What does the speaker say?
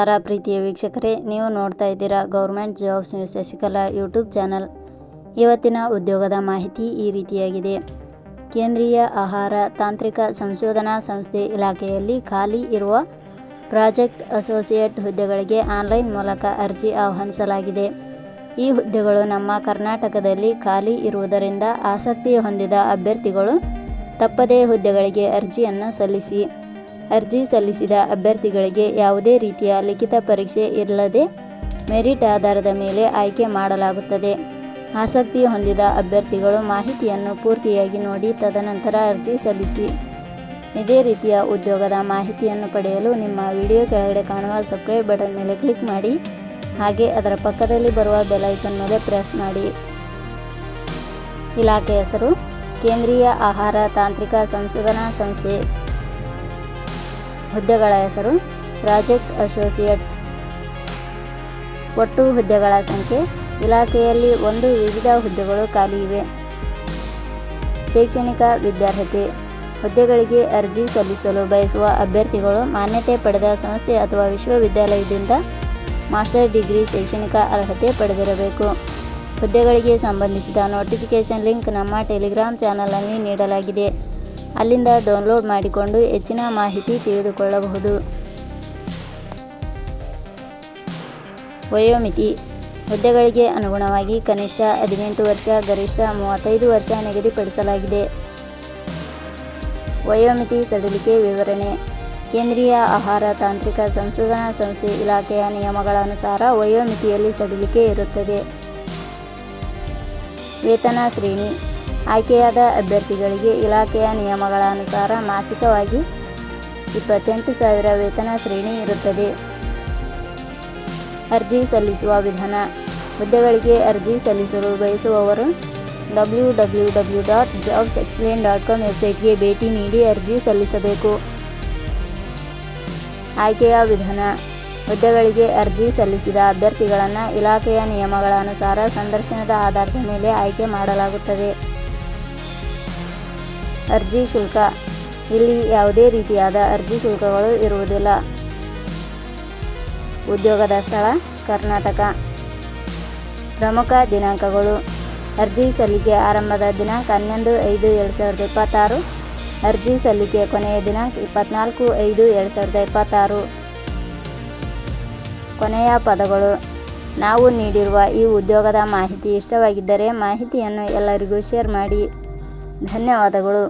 ಪ್ರೀತಿಯ ವೀಕ್ಷಕರೇ, ನೀವು ನೋಡ್ತಾ ಇದ್ದೀರಾ government jobs news Shashikala YouTube channel. ಇವತ್ತಿನ ಉದ್ಯೋಗದ ಮಾಹಿತಿ ಈ ರೀತಿಯಾಗಿದೆ. ಕೇಂದ್ರೀಯ ಆಹಾರ ತಾಂತ್ರಿಕ ಸಂಶೋಧನಾ ಸಂಸ್ಥೆ ಇಲಾಖೆಯಲ್ಲಿ ಖಾಲಿ ಇರುವ ಪ್ರಾಜೆಕ್ಟ್ ಅಸೋಸಿಯೇಟ್ ಹುದ್ದೆಗಳಿಗೆ ಆನ್ಲೈನ್ ಮೂಲಕ ಅರ್ಜಿ ಆಹ್ವಾನಿಸಲಾಗಿದೆ. ಈ ಹುದ್ದೆಗಳು ನಮ್ಮ ಕರ್ನಾಟಕದಲ್ಲಿ ಖಾಲಿ ಇರುವುದರಿಂದ ಆಸಕ್ತಿ ಹೊಂದಿದ ಅಭ್ಯರ್ಥಿಗಳು ತಪ್ಪದೇ ಹುದ್ದೆಗಳಿಗೆ ಅರ್ಜಿಯನ್ನು ಸಲ್ಲಿಸಿ. ಅರ್ಜಿ ಸಲ್ಲಿಸಿದ ಅಭ್ಯರ್ಥಿಗಳಿಗೆ ಯಾವುದೇ ರೀತಿಯ ಲಿಖಿತ ಪರೀಕ್ಷೆ ಇಲ್ಲದೆ ಮೆರಿಟ್ ಆಧಾರದ ಮೇಲೆ ಆಯ್ಕೆ ಮಾಡಲಾಗುತ್ತದೆ. ಆಸಕ್ತಿ ಹೊಂದಿದ ಅಭ್ಯರ್ಥಿಗಳು ಮಾಹಿತಿಯನ್ನು ಪೂರ್ತಿಯಾಗಿ ನೋಡಿ ತದನಂತರ ಅರ್ಜಿ ಸಲ್ಲಿಸಿ. ಇದೇ ರೀತಿಯ ಉದ್ಯೋಗದ ಮಾಹಿತಿಯನ್ನು ಪಡೆಯಲು ನಿಮ್ಮ ವಿಡಿಯೋ ಕೆಳಗಡೆ ಕಾಣುವ ಸಬ್ಸ್ಕ್ರೈಬ್ ಬಟನ್ ಮೇಲೆ ಕ್ಲಿಕ್ ಮಾಡಿ, ಹಾಗೆ ಅದರ ಪಕ್ಕದಲ್ಲಿ ಬರುವ ಬೆಲ್ ಐಕಾನ್ ಮೇಲೆ ಪ್ರೆಸ್ ಮಾಡಿ. ಇಲಾಖೆ ಹೆಸರು ಕೇಂದ್ರೀಯ ಆಹಾರ ತಾಂತ್ರಿಕ ಸಂಶೋಧನಾ ಸಂಸ್ಥೆ. ಹುದ್ದೆಗಳ ಹೆಸರು ಪ್ರಾಜೆಕ್ಟ್ ಅಸೋಸಿಯೇಟ್. ಒಟ್ಟು ಹುದ್ದೆಗಳ ಸಂಖ್ಯೆ ಇಲಾಖೆಯಲ್ಲಿ 1 ವಿವಿಧ ಹುದ್ದೆಗಳು ಖಾಲಿ ಇವೆ. ಶೈಕ್ಷಣಿಕ ವಿದ್ಯಾರ್ಹತೆ. ಹುದ್ದೆಗಳಿಗೆ ಅರ್ಜಿ ಸಲ್ಲಿಸಲು ಬಯಸುವ ಅಭ್ಯರ್ಥಿಗಳು ಮಾನ್ಯತೆ ಪಡೆದ ಸಂಸ್ಥೆ ಅಥವಾ ವಿಶ್ವವಿದ್ಯಾಲಯದಿಂದ ಮಾಸ್ಟರ್ ಡಿಗ್ರಿ ಶೈಕ್ಷಣಿಕ ಅರ್ಹತೆ ಪಡೆದಿರಬೇಕು. ಹುದ್ದೆಗಳಿಗೆ ಸಂಬಂಧಿಸಿದ ನೋಟಿಫಿಕೇಷನ್ ಲಿಂಕ್ ನಮ್ಮ ಟೆಲಿಗ್ರಾಮ್ ಚಾನಲ್ನಲ್ಲಿ ನೀಡಲಾಗಿದೆ. ಅಲ್ಲಿಂದ ಡೌನ್ಲೋಡ್ ಮಾಡಿಕೊಂಡು ಹೆಚ್ಚಿನ ಮಾಹಿತಿ ತಿಳಿದುಕೊಳ್ಳಬಹುದು. ವಯೋಮಿತಿ. ಹುದ್ದೆಗಳಿಗೆ ಅನುಗುಣವಾಗಿ ಕನಿಷ್ಠ 18 ವರ್ಷ, ಗರಿಷ್ಠ 35 ವರ್ಷ ನಿಗದಿಪಡಿಸಲಾಗಿದೆ. ವಯೋಮಿತಿ ಸಡಿಲಿಕೆ ವಿವರಣೆ. ಕೇಂದ್ರೀಯ ಆಹಾರ ತಾಂತ್ರಿಕ ಸಂಶೋಧನಾ ಸಂಸ್ಥೆ ಇಲಾಖೆಯ ನಿಯಮಗಳ ಅನುಸಾರ ವಯೋಮಿತಿಯಲ್ಲಿ ಸಡಿಲಿಕೆ ಇರುತ್ತದೆ. ವೇತನ ಶ್ರೇಣಿ. ಆಯ್ಕೆಯಾದ ಅಭ್ಯರ್ಥಿಗಳಿಗೆ ಇಲಾಖೆಯ ನಿಯಮಗಳ ಅನುಸಾರ ಮಾಸಿಕವಾಗಿ 28,000 ವೇತನ ಶ್ರೇಣಿ ಇರುತ್ತದೆ. ಅರ್ಜಿ ಸಲ್ಲಿಸುವ ವಿಧಾನ. ಹುದ್ದೆಗಳಿಗೆ ಅರ್ಜಿ ಸಲ್ಲಿಸಲು ಬಯಸುವವರು www.jobsexplain.com ವೆಬ್ಸೈಟ್ಗೆ ಭೇಟಿ ನೀಡಿ ಅರ್ಜಿ ಸಲ್ಲಿಸಬೇಕು. ಆಯ್ಕೆಯ ವಿಧಾನ. ಹುದ್ದೆಗಳಿಗೆ ಅರ್ಜಿ ಸಲ್ಲಿಸಿದ ಅಭ್ಯರ್ಥಿಗಳನ್ನು ಇಲಾಖೆಯ ನಿಯಮಗಳ ಅನುಸಾರ ಸಂದರ್ಶನದ ಆಧಾರದ ಮೇಲೆ ಆಯ್ಕೆ ಮಾಡಲಾಗುತ್ತದೆ. ಅರ್ಜಿ ಶುಲ್ಕ. ಇಲ್ಲಿ ಯಾವುದೇ ರೀತಿಯಾದ ಅರ್ಜಿ ಶುಲ್ಕಗಳು ಇರುವುದಿಲ್ಲ. ಉದ್ಯೋಗದ ಸ್ಥಳ ಕರ್ನಾಟಕ. ಪ್ರಮುಖ ದಿನಾಂಕಗಳು. ಅರ್ಜಿ ಸಲ್ಲಿಕೆ ಆರಂಭದ ದಿನಾಂಕ 11/5/2026. ಅರ್ಜಿ ಸಲ್ಲಿಕೆ ಕೊನೆಯ ದಿನಾಂಕ 24/5/2026. ಕೊನೆಯ ಪದಗಳು. ನಾವು ನೀಡಿರುವ ಈ ಉದ್ಯೋಗದ ಮಾಹಿತಿ ಇಷ್ಟವಾಗಿದ್ದರೆ ಮಾಹಿತಿಯನ್ನು ಎಲ್ಲರಿಗೂ ಶೇರ್ ಮಾಡಿ. ಧನ್ಯವಾದಗಳು.